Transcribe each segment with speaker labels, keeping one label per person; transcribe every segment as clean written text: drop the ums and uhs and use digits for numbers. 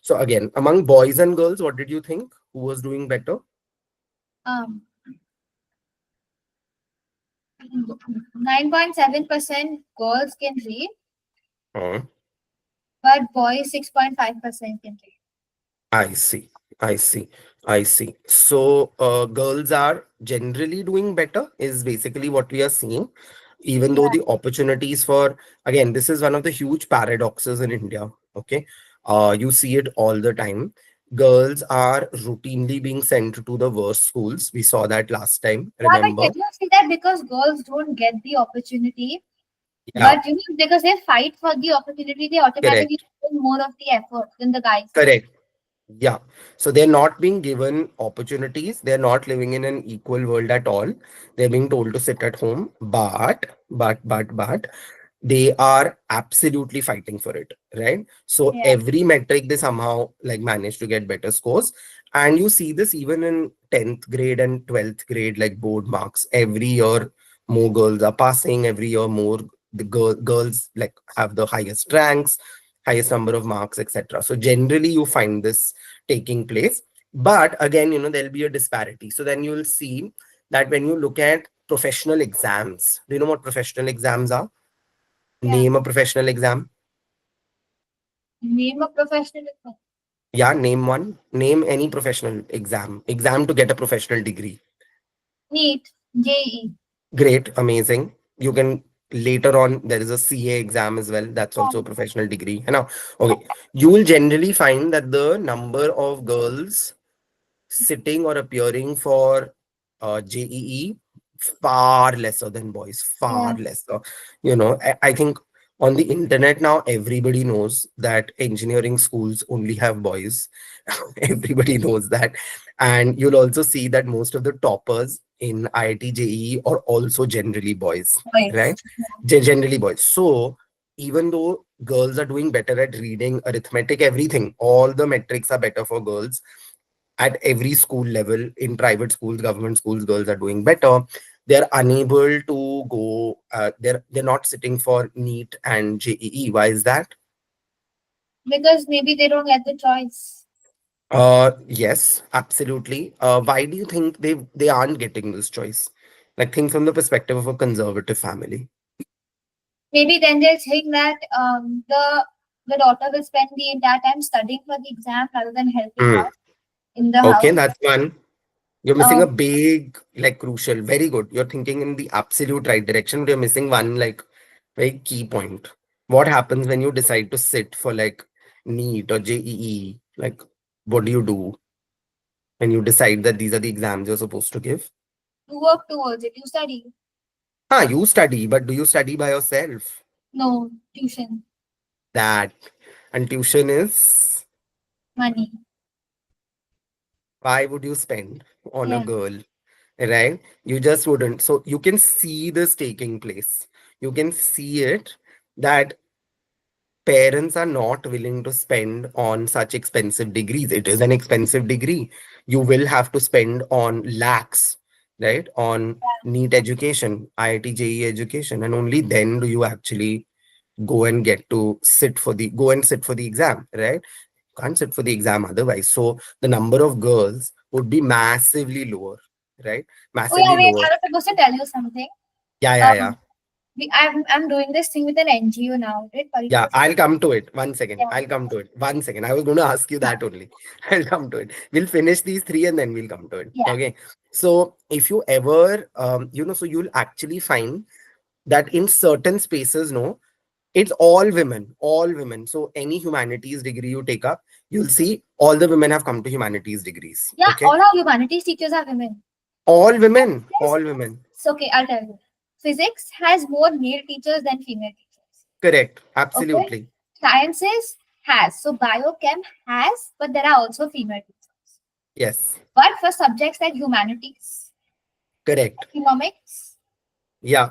Speaker 1: So again, among boys and girls, what did you think? Who was doing better?
Speaker 2: Um, 9.7% girls can read,
Speaker 1: Uh,
Speaker 2: but boys 6.5% can read.
Speaker 1: I see. I see. I see. So girls are generally doing better is basically what we are seeing, even though
Speaker 2: Yeah.
Speaker 1: the opportunities for, again, this is one of the huge paradoxes in India. Okay. You see it all the time. Girls are routinely being sent to the worst schools. We saw that last time,
Speaker 2: Yeah, but
Speaker 1: remember?
Speaker 2: can you see that because girls don't get the opportunity,
Speaker 1: Yeah,
Speaker 2: but because they fight for the opportunity, they automatically
Speaker 1: correct.
Speaker 2: put in more of the effort than the guys do.
Speaker 1: Correct. Yeah. So they're not being given opportunities. They're not living in an equal world at all. They're being told to sit at home. But they are absolutely fighting for it, right? So
Speaker 2: Yeah.
Speaker 1: every metric they somehow like manage to get better scores. And you see this even in 10th grade and 12th grade, like board marks. Every year more girls are passing, every year more the girls like have the highest ranks, highest number of marks, etc. So generally you find this taking place. But again, there'll be a disparity. So then you'll see that when you look at professional exams, do you know what professional exams are?
Speaker 2: Yeah.
Speaker 1: Name a professional exam.
Speaker 2: Name a professional.
Speaker 1: Yeah, name one. Name any professional exam. Exam to get a professional degree.
Speaker 2: NEET, JEE.
Speaker 1: Great, amazing. You can later on, there is a CA exam as well. That's also a professional degree. You know, okay. You will generally find that the number of girls sitting or appearing for JEE far lesser than boys, far
Speaker 2: Yeah.
Speaker 1: lesser. I think on the internet now, everybody knows that engineering schools only have boys. Everybody knows that. And you'll also see that most of the toppers in IIT JEE are also generally boys,
Speaker 2: Boys.
Speaker 1: right? Generally boys. So even though girls are doing better at reading, arithmetic, everything, all the metrics are better for girls at every school level. In private schools, government schools, girls are doing better. They're unable to go, they're not sitting for NEET and JEE. Why is that?
Speaker 2: Because maybe they don't get the choice.
Speaker 1: Yes, absolutely. Why do you think they aren't getting this choice? Like, think from the perspective of a conservative family.
Speaker 2: Maybe then they'll think that the daughter will spend the entire time studying for the exam rather than helping
Speaker 1: Hmm.
Speaker 2: out in the
Speaker 1: Okay,
Speaker 2: house.
Speaker 1: that's one. You're missing a
Speaker 2: Um,
Speaker 1: big, like, crucial. Very good. You're thinking in the absolute right direction, but you're missing one, like, very key point. What happens when you decide to sit for, like, NEET or JEE? Like, what do you do when you decide that these are the exams you're supposed to give?
Speaker 2: you work towards it. You study.
Speaker 1: You study, but do you study by yourself?
Speaker 2: No, tuition,
Speaker 1: That. And tuition is,
Speaker 2: money.
Speaker 1: why would you spend on a
Speaker 2: Yeah.
Speaker 1: girl, right? You just wouldn't. So you can see this taking place. You can see it that parents are not willing to spend on such expensive degrees. It is an expensive degree. You will have to spend on lakhs, right? On NEET education, IIT JEE education, and only then do you actually go and get to go and sit for the exam, right? Can't sit for the exam otherwise. So the number of girls would be massively lower, right?
Speaker 2: Oh yeah,
Speaker 1: Massively
Speaker 2: wait.
Speaker 1: lower.
Speaker 2: I was supposed to tell you something.
Speaker 1: Yeah, yeah, yeah.
Speaker 2: Um, I'm doing this thing with an NGO now, right?
Speaker 1: Yeah,
Speaker 2: Parental.
Speaker 1: I'll come to it. One second.
Speaker 2: Yeah.
Speaker 1: I'll come to it. One second. I was going to ask you that only. I'll come to it. We'll finish these three and then we'll come to it.
Speaker 2: Yeah.
Speaker 1: Okay. So if you ever, so you'll actually find that in certain spaces, no, it's all women, all women. So any humanities degree you take up, you'll see all the women have come to humanities degrees.
Speaker 2: Yeah.
Speaker 1: Okay.
Speaker 2: All our humanities teachers are women.
Speaker 1: All women,
Speaker 2: Yes.
Speaker 1: all women.
Speaker 2: So okay, I'll tell you. Physics has more male teachers than female teachers.
Speaker 1: Correct.
Speaker 2: Okay.
Speaker 1: Absolutely.
Speaker 2: Sciences has. So biochem has, but there are also female teachers.
Speaker 1: Yes.
Speaker 2: But for subjects like humanities,
Speaker 1: Correct.
Speaker 2: economics,
Speaker 1: Yeah.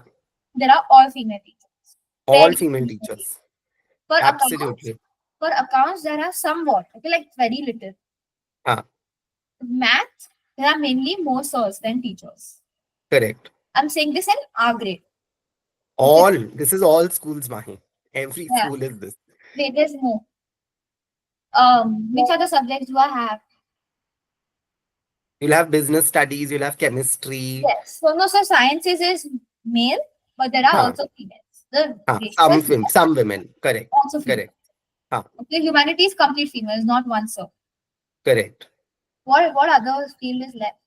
Speaker 2: there are all female teachers.
Speaker 1: All
Speaker 2: Very
Speaker 1: female
Speaker 2: few.
Speaker 1: teachers.
Speaker 2: For accounts,
Speaker 1: Absolutely.
Speaker 2: for accounts, there are somewhat, okay, like very little.
Speaker 1: Ah,
Speaker 2: Math, there are mainly more sirs than teachers.
Speaker 1: correct.
Speaker 2: I'm saying this in our grade. Okay.
Speaker 1: All, this is all schools, Mahi. Every
Speaker 2: Yeah.
Speaker 1: school is this.
Speaker 2: Wait, there's more. Which other subjects do I have?
Speaker 1: You'll have business studies, you'll have chemistry.
Speaker 2: Yes. So no, so sciences is male, but there are
Speaker 1: Huh,
Speaker 2: also females. The
Speaker 1: huh.
Speaker 2: ratio is
Speaker 1: Some women. Correct.
Speaker 2: also female.
Speaker 1: Correct. Huh,
Speaker 2: Okay, humanity is complete females, not one so.
Speaker 1: correct.
Speaker 2: What other field is left?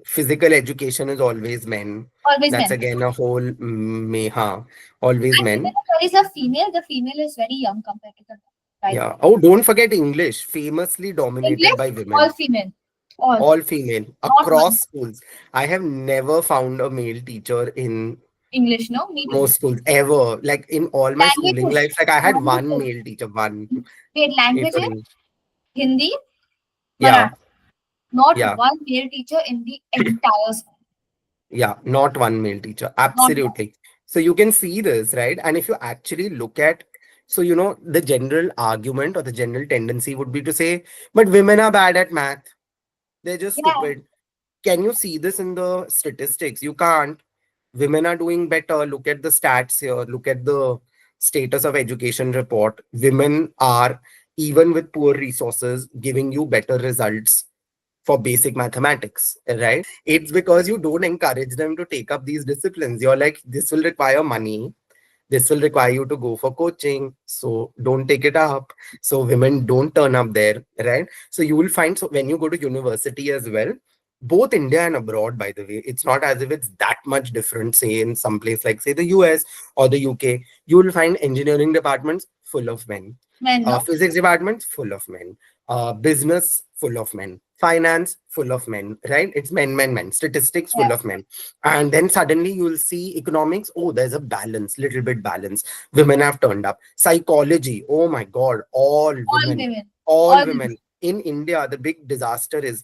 Speaker 1: Physical education is always men.
Speaker 2: Always
Speaker 1: That's
Speaker 2: men.
Speaker 1: again a whole always
Speaker 2: And even
Speaker 1: men.
Speaker 2: if there is a female, the female is very young compared to the man, right?
Speaker 1: Yeah. Oh, don't forget English, famously dominated
Speaker 2: English,
Speaker 1: by
Speaker 2: all
Speaker 1: women.
Speaker 2: female. All.
Speaker 1: All female
Speaker 2: Not one.
Speaker 1: across schools. I have never found a male teacher in
Speaker 2: English, no? Me too.
Speaker 1: most schools ever. Like in all my schooling
Speaker 2: Languages.
Speaker 1: life, like I had one
Speaker 2: Languages.
Speaker 1: male teacher, one
Speaker 2: Wait,
Speaker 1: for
Speaker 2: languages,
Speaker 1: English.
Speaker 2: Hindi,
Speaker 1: Yeah,
Speaker 2: Marathi. Not
Speaker 1: yeah,
Speaker 2: one male teacher in the entire school.
Speaker 1: yeah. Not one male teacher.
Speaker 2: Not one.
Speaker 1: Absolutely. So you can see this, right? And if you actually look at, so the general argument or the general tendency would be to say, but women are bad at math. They're just
Speaker 2: Yeah,
Speaker 1: stupid. Can you see this in the statistics? You can't. Women are doing better. Look at the stats here. Look at the status of education report. Women are, even with poor resources, giving you better results for basic mathematics, right? It's because you don't encourage them to take up these disciplines. You're like, this will require money, this will require you to go for coaching, so don't take it up. So women don't turn up there, right? So you will find, so when you go to university as well, both India and abroad, by the way, it's not as if it's that much different. Say in some place like say the US or the UK, you will find engineering departments full of men,
Speaker 2: men, no?
Speaker 1: physics departments full of men, business full of men, finance full of men, right? It's men, men, men. Statistics
Speaker 2: Yeah,
Speaker 1: full of men. And then suddenly you'll see economics. Oh, there's a balance, little bit balance. Women have turned up. Psychology. Oh my God, all
Speaker 2: all
Speaker 1: women,
Speaker 2: women.
Speaker 1: all
Speaker 2: All women.
Speaker 1: women. In India, the big disaster is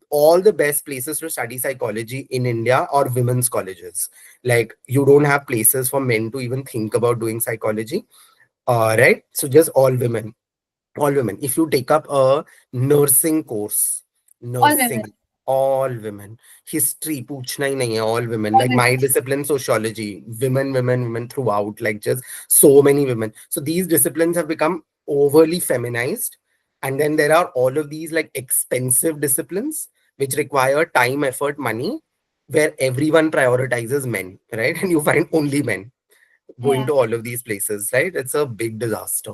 Speaker 1: all the best places to study psychology in India are women's colleges. Like you don't have places for men to even think about doing psychology. Right? So just all women. If you take up a nursing course,
Speaker 2: All women.
Speaker 1: nursing, all women. History, पूछना ही नहीं है, all women.
Speaker 2: All
Speaker 1: Like
Speaker 2: women.
Speaker 1: my discipline, sociology, women, women, women throughout, like just so many women. So these disciplines have become overly feminized. And then there are all of these like expensive disciplines which require time, effort, money, where everyone prioritizes men, right? And you find only men going
Speaker 2: Yeah.
Speaker 1: to all of these places, right? It's a big disaster.